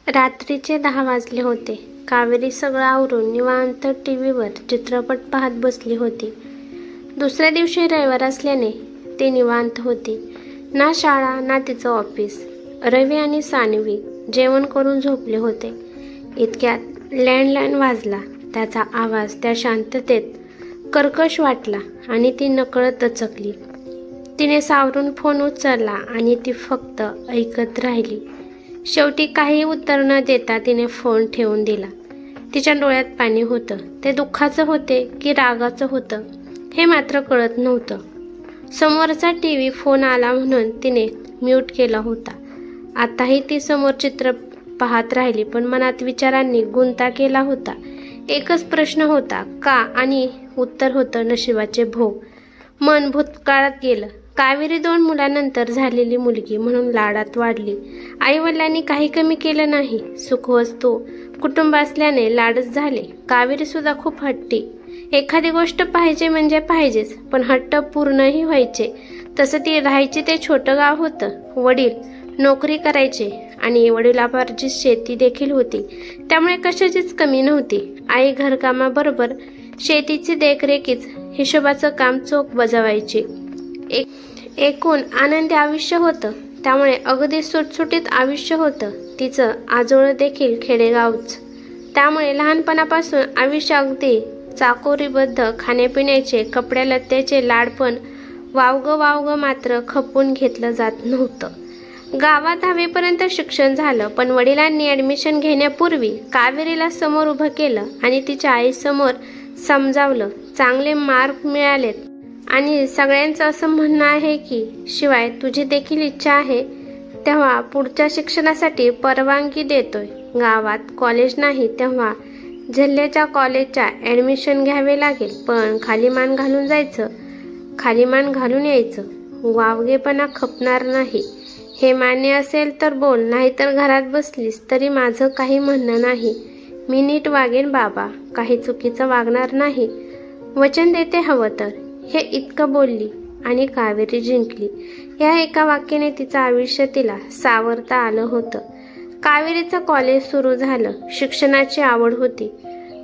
रात्रीचे 10 वाजले होते. कावेरी सगळं आवरून निवांत टीव्हीवर चित्रपट पाहत बसली होती. दुसऱ्या दिवशी रविवार असल्याने ती निवांत होती. ना शाळा ना तिचं ऑफिस. रवी आणि सान्वी जेवण करून झोपले होते. इतक्यात लँडलाईन वाजला. त्याचा आवाज त्या शांततेत कर्कश वाटला आणि ती नकळत दचकली. तिने सावरून फोन उचलला आणि ती फक्त ऐकत राहिली. शेवटी काही उत्तर न देता तिने फोन ठेवून दिला. तिच्या डोळ्यात पाणी होतं. ते दुःखाचं होते की रागाचं होतं हे मात्र कळत नव्हतं. समोरचा टीव्ही फोन आला म्हणून तिने म्यूट केला होता. आताही ती समोर चित्र पाहत राहिली, पण मनात विचारांनी गुंता केला होता. एकच प्रश्न होता, का, आणि उत्तर होतं नशिबाचे भोग. मन भूतकाळात गेलं. कावेरी 2 मुलांनंतर झालेली मुलगी म्हणून लाडात वाढली. आईवडिलांनी काही कमी केलं नाही. सुखवस्तू कुटुंब असल्याने लाडच झाले. कावेरी सुद्धा खूप हट्टी. एखादी गोष्ट पाहिजे म्हणजे पाहिजेच, पण हट्ट पूर्णही व्हायचे. तसं ती राहायची ते छोटं गाव होतं. वडील नोकरी करायचे आणि वडिलापार्जित शेती देखील होती, त्यामुळे कशाचीच कमी नव्हती. आई घरकामाबरोबर शेतीची देखरेखीच हिशोबाचं काम चोख बजावायची. एकूण आनंदी आयुष्य होतं, त्यामुळे अगदी सुटसुटीत आयुष्य होतं. तिचं आजोळ देखील खेडेगावच, त्यामुळे लहानपणापासून आयुष्य अगदी चाकोरीबद्ध. खाण्यापिण्याचे, कपड्यालत्त्याचे लाड पण वावगं मात्र खपून घेतलं जात नव्हतं. गावात 10वीपर्यंत शिक्षण झालं, पण वडिलांनी ॲडमिशन घेण्यापूर्वी कावेरीला समोर उभं केलं आणि तिच्या आईसमोर समजावलं. चांगले मार्क मिळालेत आणि सगळ्यांचं असं म्हणणं आहे की शिवाय तुझी देखील इच्छा आहे तेव्हा पुढच्या शिक्षणासाठी परवानगी देतोय. गावात कॉलेज नाही तेव्हा जिल्ह्याच्या कॉलेजच्या ॲडमिशन घ्यावे लागेल, पण खाली मान घालून जायचं, खाली मान घालून यायचं. वावगेपणा खपणार नाही. हे मान्य असेल तर बोल, नाहीतर घरात बसलीस तरी माझं काही म्हणणं नाही. मी नीट वागेन बाबा, काही चुकीचं वागणार नाही, वचन देते हवं तर. हे इतकं बोलली आणि कावेरी जिंकली. या एका वाक्याने तिचं आयुष्य तिला सावरता आलं होतं. कावेरीचं कॉलेज सुरू झालं. शिक्षणाची आवड होती.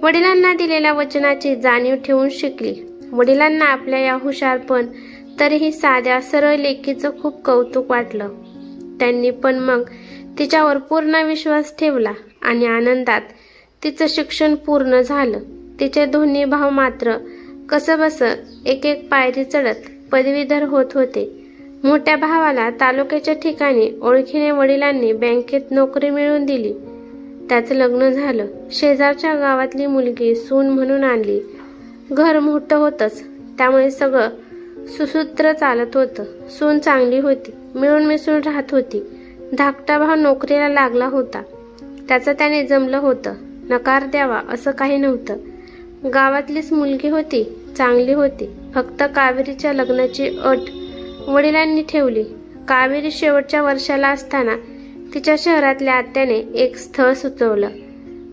वडिलांना दिलेल्या वचनाची जाणीव ठेवून शिकली. वडिलांना आपल्या या हुशार पण तरीही साध्या सरळ लेकीचं खूप कौतुक वाटलं. त्यांनी पण मग तिच्यावर पूर्ण विश्वास ठेवला आणि आनंदात तिचं शिक्षण पूर्ण झालं. तिचे दोन्ही भाऊ मात्र कसंबसं एक पायरी चढत पदवीधर होत होते. मोठ्या भावाला तालुक्याच्या ठिकाणी ओळखीने वडिलांनी बँकेत नोकरी मिळवून दिली. त्याचं लग्न झालं. शेजारच्या गावातली मुलगी सून म्हणून आणली. घर मोठं होतंच, त्यामुळे सगळं सुसूत्र चालत होतं. सून चांगली होती, मिळून मिसळून राहत होती. धाकटा भाव नोकरीला लागला होता. त्याचं त्याने जमलं होतं. नकार द्यावा असं काही नव्हतं. गावातलीच मुलगी होती, चांगली होती. फक्त कावेरीच्या लग्नाची अट वडिलांनी ठेवली. कावेरी शेवटच्या वर्षाला असताना तिच्या शहरातल्या आत्याने एक स्थळ सुचवलं.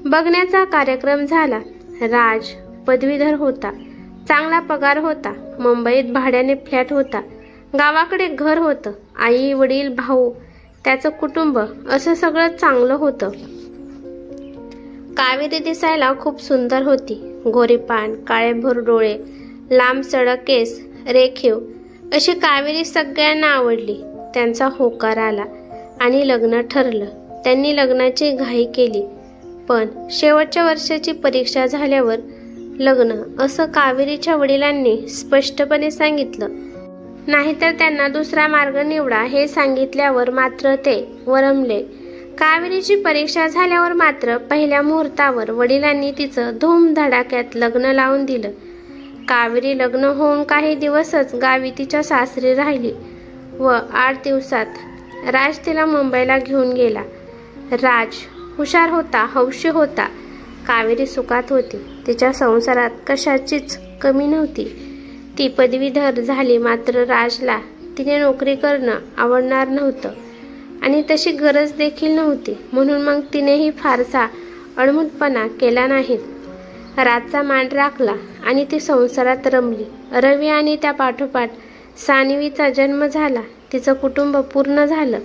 बघण्याचा कार्यक्रम झाला. राज पदवीधर होता. चांगला पगार होता. मुंबईत भाड्याने फ्लॅट होता. गावाकडे घर होतं. आई, वडील, भाऊ, त्याचं कुटुंब, असं सगळं चांगलं होतं. कावेरी दिसायला खूप सुंदर होती. गोरीपान, काळेभोर डोळे, लांब सडक केस, रेखीव अशी कावेरी सगळ्यांना आवडली. त्यांचा होकार आला आणि लग्न ठरलं. त्यांनी लग्नाची घाई केली, पण शेवटच्या वर्षाची परीक्षा झाल्यावर लग्न असं कावेरीच्या वडिलांनी स्पष्टपणे सांगितलं. नाहीतर त्यांना दुसरा मार्ग निवडा हे सांगितल्यावर मात्र ते वरमले. कावेरीची परीक्षा झाल्यावर मात्र पहिल्या मुहूर्तावर वडिलांनी तिचं धूमधडाक्यात लग्न लावून दिलं. कावेरी लग्न होऊन काही दिवसच गावी तिच्या सासरी राहिली व 8 दिवसात राज तिला मुंबईला घेऊन गेला. राज हुशार होता, हौशी होता. कावेरी सुखात होती. तिच्या संसारात कशाचीच कमी नव्हती. ती पदवीधर झाली, मात्र राजला तिने नोकरी करणं आवडणार नव्हतं आणि तशी गरज देखील नव्हती. म्हणून मग तिनेही फारसा अडमुटपणा केला नाही. राजचा मान राखला आणि ती संसारात रमली. रवी आणि त्या पाठोपाठ सान्वीचा जन्म झाला. तिचं कुटुंब पूर्ण झालं.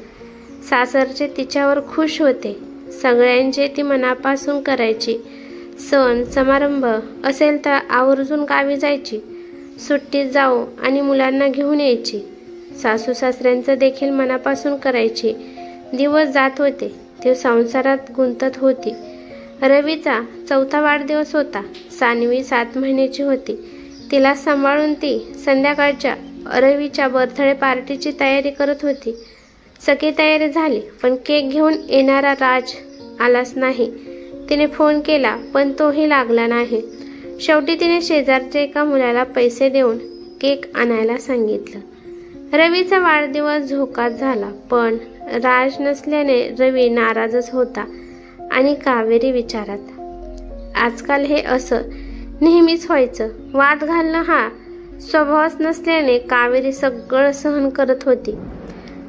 सासरचे तिच्यावर खुश होते. सगळ्यांचे ती मनापासून करायची. सण समारंभ असेल तर आवर्जून गावी जायची. सुट्टीत जाऊ आणि मुलांना घेऊन यायची. सासू सासऱ्यांचं देखील मनापासून करायची. दिवस जात होते. ती संसारात गुंतत होती. रवीचा 4था वाढदिवस होता. सान्वी 7 महिन्याची होती. तिला सांभाळून ती संध्याकाळच्या रवीच्या बर्थडे पार्टीची तयारी करत होती. सगळी तयारी झाली, पण केक घेऊन येणारा राज आलाच नाही. तिने फोन केला, पण तोही लागला नाही. शेवटी तिने शेजारच्या एका मुलाला पैसे देऊन केक आणायला सांगितलं. रवीचा वाढदिवस झोकात झाला, पण राज नसल्याने रवी नाराजच होता आणि कावेरी विचारात. आजकाल हे असं नेहमीच व्हायचं. वाद घालणं हा स्वभावच नसल्याने कावेरी सगळं सहन करत होती.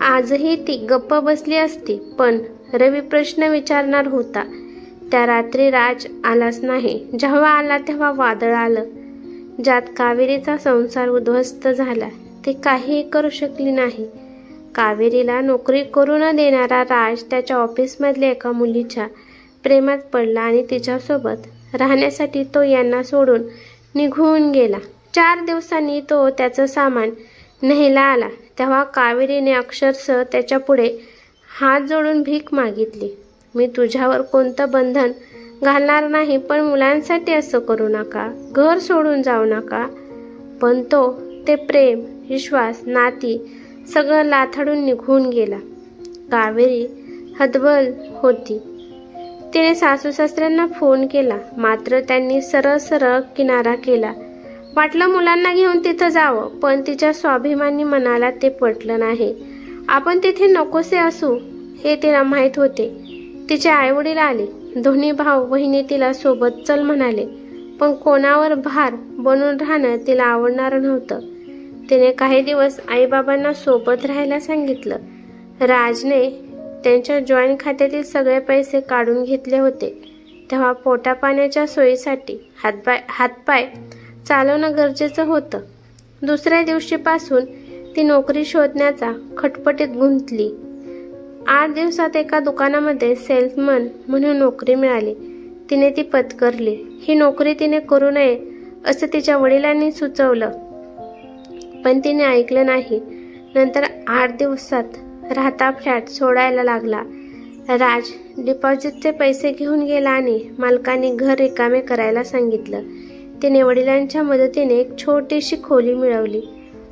आजही ती गप्प बसली असती, पण रवी प्रश्न विचारणार होता. त्या रात्री राज आलाच नाही. जेव्हा आला तेव्हा वादळ आलं, ज्यात कावेरीचा संसार उद्ध्वस्त झाला. ती काहीही करू शकली नाही. कावेरीला नोकरी करू न देणारा राज त्याच्या ऑफिसमधल्या एका मुलीच्या प्रेमात पडला आणि तिच्यासोबत राहण्यासाठी तो यांना सोडून निघून गेला. 4 दिवसांनी तो त्याचं सामान न्यायला आला, तेव्हा कावेरीने अक्षरशः त्याच्या पुढे हात जोडून भीक मागितली. मी तुझ्यावर कोणतं बंधन घालणार नाही, पण मुलांसाठी असं करू नका, घर सोडून जाऊ नका. पण तो ते प्रेम, विश्वास, नाती सगळं लाथाडून निघून गेला. कावेरी हतबल होती. तिने सासू सासऱ्यांना फोन केला, मात्र त्यांनी सरळ सरळ किनारा केला. वाटलं मुलांना घेऊन तिथं जावं, पण तिच्या स्वाभिमानी मनाला ते पटलं नाही. आपण तिथे नकोसे असू हे तिला माहीत होते. तिचे आईवडील आले. दोन्ही भाऊ बहिणी तिला सोबत चल म्हणाले, पण कोणावर भार बनून राहणं तिला आवडणार नव्हतं. तिने काही दिवस आईबाबांना सोबत राहायला सांगितलं. राजने त्यांच्या जॉईंट खात्यातील सगळे पैसे काढून घेतले होते. तेव्हा पोटापाण्याच्या सोयीसाठी हातपाय चालवणं गरजेचं होतं. दुसऱ्या दिवशीपासून ती नोकरी शोधण्याचा खटपटीत गुंतली. 8 दिवसात एका दुकानामध्ये सेल्समन म्हणून नोकरी मिळाली. तिने ती पत्करली. ही नोकरी तिने करू नये असं तिच्या वडिलांनी सुचवलं, पण तिने ऐकलं नाही. नंतर 8 दिवसात राहता फ्लॅट सोडायला लागला. राज डिपॉझिटचे पैसे घेऊन गेला आणि मालकाने घर रिकामे करायला सांगितलं. तिने वडिलांच्या मदतीने एक छोटीशी खोली मिळवली.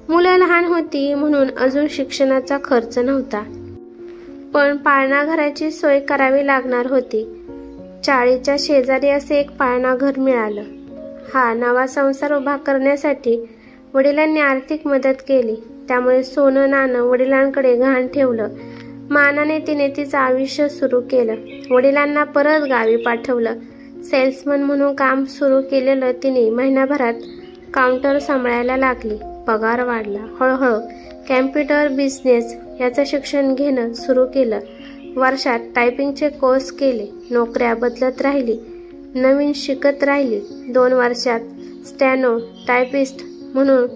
मुलं लहान होती म्हणून अजून शिक्षणाचा खर्च नव्हता, पण पाळणाघराची सोय करावी लागणार होती. चाळीच्या शेजारी असे एक पाळणाघर मिळालं. हा नवा संसार उभा करण्यासाठी वडिलांनी आर्थिक मदत केली. त्यामुळे सोनं नाणं वडिलांकडे गहाण ठेवलं. मानाने तिने तिचं आयुष्य सुरू केलं. वडिलांना परत गावी पाठवलं. सेल्समन म्हणून काम सुरू केलेलं तिने महिनाभरात काउंटर सांभाळायला लागली. पगार वाढला. हळूहळू कॅम्प्युटर बिझनेस याचं शिक्षण घेणं सुरू केलं. वर्षात टायपिंगचे कोर्स केले. नोकऱ्या बदलत राहिली. नवीन शिकत राहिली. 2 वर्षात स्टॅनो टायपिस्ट म्हणून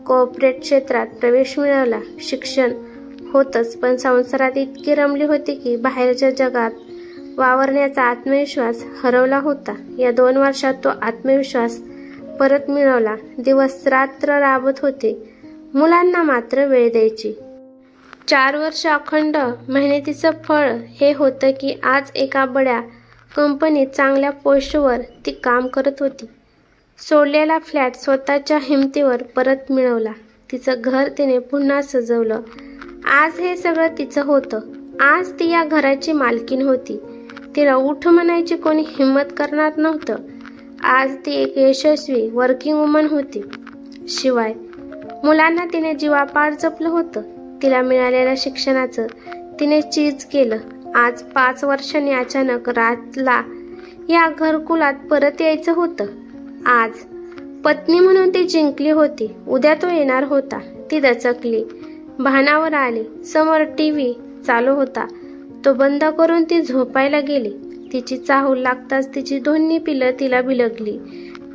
कॉर्पोरेट क्षेत्रात प्रवेश मिळवला. शिक्षण होतच, पण संसारात इतकी रमली होती की बाहेरच्या जगात वावरण्याचा आत्मविश्वास हरवला होता. या 2 वर्षात तो आत्मविश्वास परत मिळवला. दिवस रात्र राबत होते. मुलांना मात्र वेळ द्यायची. 4 वर्ष अखंड मेहनतीचं फळ हे होतं की आज एका बड्या कंपनीत चांगल्या पोस्टवर ती काम करत होती. सोडलेला फ्लॅट स्वतःच्या हिमतीवर परत मिळवला. तिचं घर तिने पुन्हा सजवलं. आज हे सगळं तिचं होतं. आज ती या घराची मालकीण होती. तिला उठ म्हणायची कोणी हिंमत करणार नव्हतं. आज ती एक यशस्वी वर्किंग वुमन होती. शिवाय मुलांना तिने जीवापाड जपलं होतं. तिला मिळालेल्या शिक्षणाचं तिने चीज केलं. आज 5 वर्षांनी अचानक रातला या घरकुलात परत यायचं होतं. आज पत्नी म्हणून ती जिंकली होती. उद्या तो येणार होता. ती दचकली. भानावर आली. समोर टीव्ही चालू होता. तो बंद करून ती झोपायला गेली. तिची चाहूल लागताच तिची दोन्ही पिलं तिला बिलगली.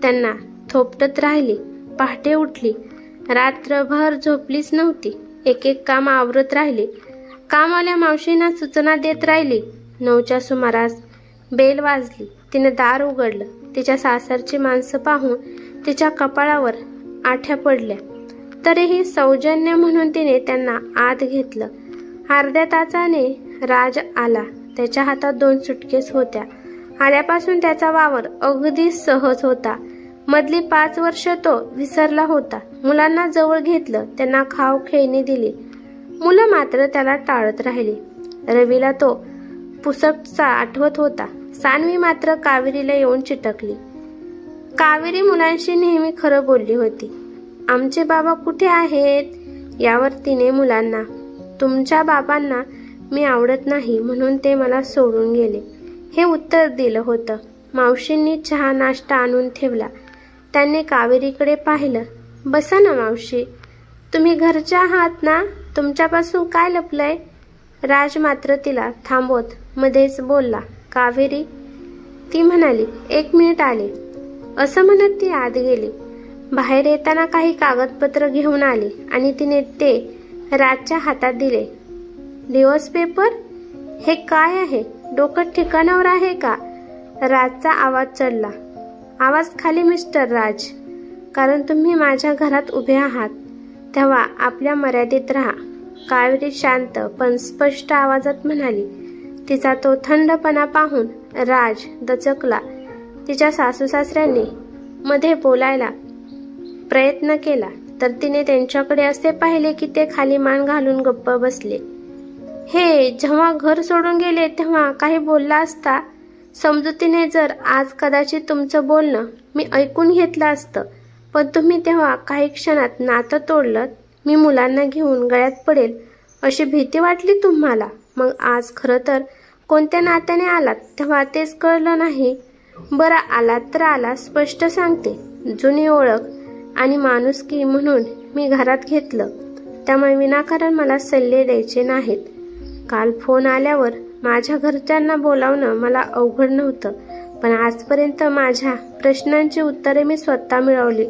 त्यांना थोपटत राहिली. पहाटे उठली. रात्रभर झोपलीच नव्हती. एक एक काम आवरत राहिली. कामवाल्या मावशींना सूचना देत राहिली. 9च्या सुमारास बेल वाजली. तिने दार उघडलं. तिच्या सासरची माणसं पाहून तिच्या कपाळावर आठ्या पडल्या. तरीही सौजन्य म्हणून तिने त्यांना आत घेतलं. अर्ध्या तासाने राज आला. त्याच्या हातात 2 सुटकेस होत्या. आल्यापासून त्याचा वावर अगदी सहज होता. मधली 5 वर्ष तो विसरला होता. मुलांना जवळ घेतलं. त्यांना खाऊ खेळणी दिली. मुलं मात्र त्याला टाळत राहिली. रवीला तो पुसटसा आठवत होता. सान्वी मात्र कावेरीला येऊन चिटकली. कावेरी मुलांशी नेहमी खरं बोलली होती. आमचे बाबा कुठे आहेत? यावर तिने मुलांना, तुमच्या बाबांना मी आवडत नाही म्हणून ते मला सोडून गेले, हे उत्तर दिलं होतं. मावशींनी चहा नाश्ता आणून ठेवला. त्यांनी कावेरीकडे पाहिलं. बसा ना मावशी, तुम्ही घरच्या आहात ना? तुमच्यापासून काय लपलंय? राज मात्र तिला थांबवत मध्येच बोलला. कावेरी, ती म्हणाली. 1 मिनिट आले. असं म्हणत ती आत गेली. बाहेर येताना काही कागदपत्र घेऊन आली आणि तिने ते राजच्या हातात दिले. दिवस पेपर? हे काय आहे? डोकं ठिकाणावर आहे का? राजचा आवाज चढला. आवाज खाली मिस्टर राज. कारण तुम्ही माझ्या घरात उभे आहात तेव्हा आपल्या मर्यादेत राहा, कावेरी शांत पण स्पष्ट आवाजात म्हणाली. तिचा तो थंडपणा पाहून राज दचकला. तिच्या सासू सासऱ्यांनी मध्ये बोलायला प्रयत्न केला तर तिने त्यांच्याकडे असे पाहिले की ते खाली मान घालून गप्प बसले. हे जेव्हा घर सोडून गेले तेव्हा काही बोलला असता. समजुतीने जर आज कदाचित तुमचं बोलणं मी ऐकून घेतलं असतं, पण तुम्ही तेव्हा काही क्षणात नातं तोडलं. मी मुलांना घेऊन गळ्यात पडेल अशी भीती वाटली तुम्हाला. मग आज खरं तर कोणत्या नात्याने आलात तेव्हा तेच कळलं नाही. बरं आलात तर आला, स्पष्ट सांगते. जुनी ओळख आणि माणुसकी म्हणून मी घरात घेतलं, त्यामुळे विनाकारण मला सल्ले द्यायचे नाहीत. काल फोन आल्यावर माझ्या घरच्यांना बोलावणं मला अवघड नव्हतं, पण आजपर्यंत माझ्या प्रश्नांची उत्तरे मी स्वतः मिळवली,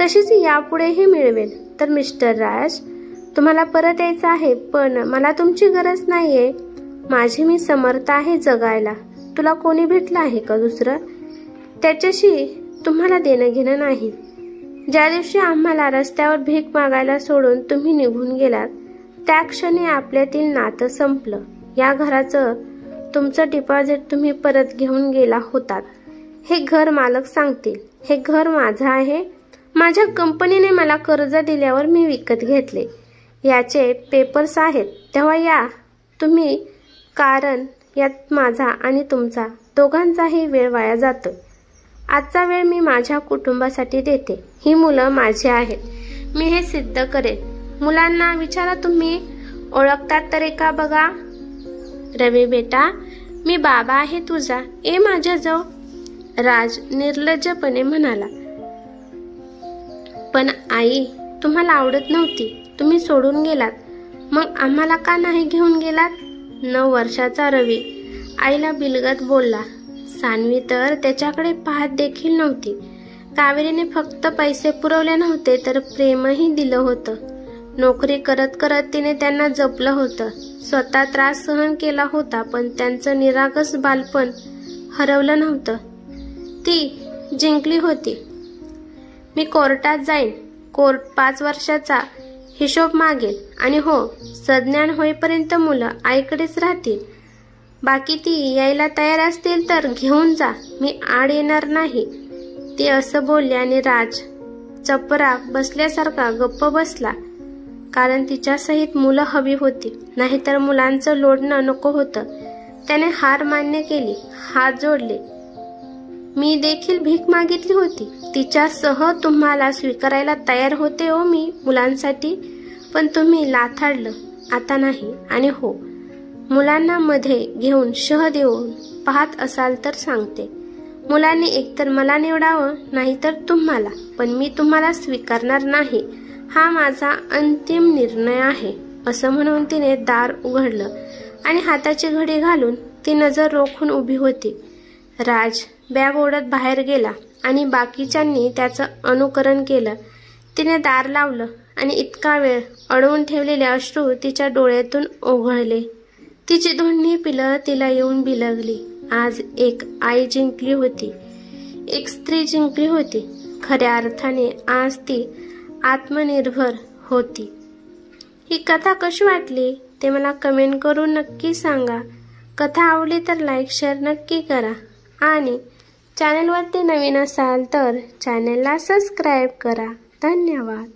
तशीच यापुढेही मिळवेल. तर मिस्टर राज, तुम्हाला परत यायचं आहे, पण मला तुमची गरज नाहीये. माझी मी समर्थ आहे जगायला. तुला कोणी भेटलं आहे का दुसरं? त्याच्याशी तुम्हाला देणं घेणं नाही. ज्या दिवशी आम्हाला रस्त्यावर भीक मागायला सोडून तुम्ही निघून गेलात त्या क्षणी आपल्यातील नातं संपलं. या घराचं तुमचं डिपॉझिट तुम्ही परत घेऊन गेला होतात. हे घर मालक सांगतील. हे घर माझं आहे. माझ्या कंपनीने मला कर्ज दिल्यावर मी विकत घेतले. याचे पेपर्स आहेत. तेव्हा या तुम्ही, कारण यात माझा आणि तुमचा दोघांचाही वेळ वाया जातोय. आजचा वेळ मी माझ्या कुटुंबासाठी देते. ही मुलं माझी आहेत. मी हे सिद्ध करेन. मुलांना विचारा, तुम्ही ओळखतात तरी का बघा. रवी बेटा, मी बाबा आहे तुझा. ए माझ्याजवळ, राज निर्लज्जपणे म्हणाला. पण आई तुम्हाला आवडत नव्हती. तुम्ही सोडून गेलात. मग आम्हाला का नाही घेऊन गेलात? 9 वर्षाचा रवी आईला बिलगत बोलला. सान्वी तर त्याच्याकडे पाहत देखील नव्हती. कावेरीने फक्त पैसे पुरवले नव्हते तर प्रेमही दिलं होतं. नोकरी करत करत तिने त्यांना जपलं होतं. स्वतः त्रास सहन केला होता, पण त्यांचं निरागस बालपण हरवलं नव्हतं. ती जिंकली होती. मी कोर्टात जाईन. कोर्ट 5 वर्षाचा हिशोब मागेल आणि हो, सज्ञान होईपर्यंत मुलं आईकडेच राहतील. बाकी ती यायला तयार असतील तर घेऊन जा. मी आड येणार नाही. ती असं बोलली आणि राज चपराक बसल्यासारखा गप्प बसला. कारण तिच्या सहित मुलं हवी होती, नाहीतर मुलांचं लोडणं नको होतं. त्याने हार मान्य केली. हात जोडले. मी देखील भीक मागितली होती. तिच्यासह तुम्हाला स्वीकारायला तयार होते हो मी मुलांसाठी, पण तुम्ही लाथाडलं. आता नाही. आणि हो, मुलांना मध्ये घेऊन शह देऊन पाहत असाल तर सांगते, मुलांनी एकतर मला निवडावं नाहीतर तुम्हाला, पण मी तुम्हाला स्वीकारणार नाही. हा माझा अंतिम निर्णय आहे. असं म्हणून तिने दार उघडलं आणि हाताची घडी घालून ती नजर रोखून उभी होती. राज बॅग ओढत बाहेर गेला आणि बाकीच्यांनी त्याचं अनुकरण केलं. तिने दार लावलं आणि इतका वेळ अडवून ठेवलेले अश्रू तिच्या डोळ्यातून ओघळले. तिची दोन्ही पिलं तिला येऊन बिलगली. आज एक आई जिंकली होती, एक स्त्री जिंकली होती. खऱ्या अर्थाने आज ती आत्मनिर्भर होती. ही कथा कशी वाटली ते मला कमेंट करून नक्की सांगा. कथा आवडली तर लाईक शेअर नक्की करा आणि चॅनलवरती नवीन असाल तर चॅनलला सबस्क्राईब करा. धन्यवाद.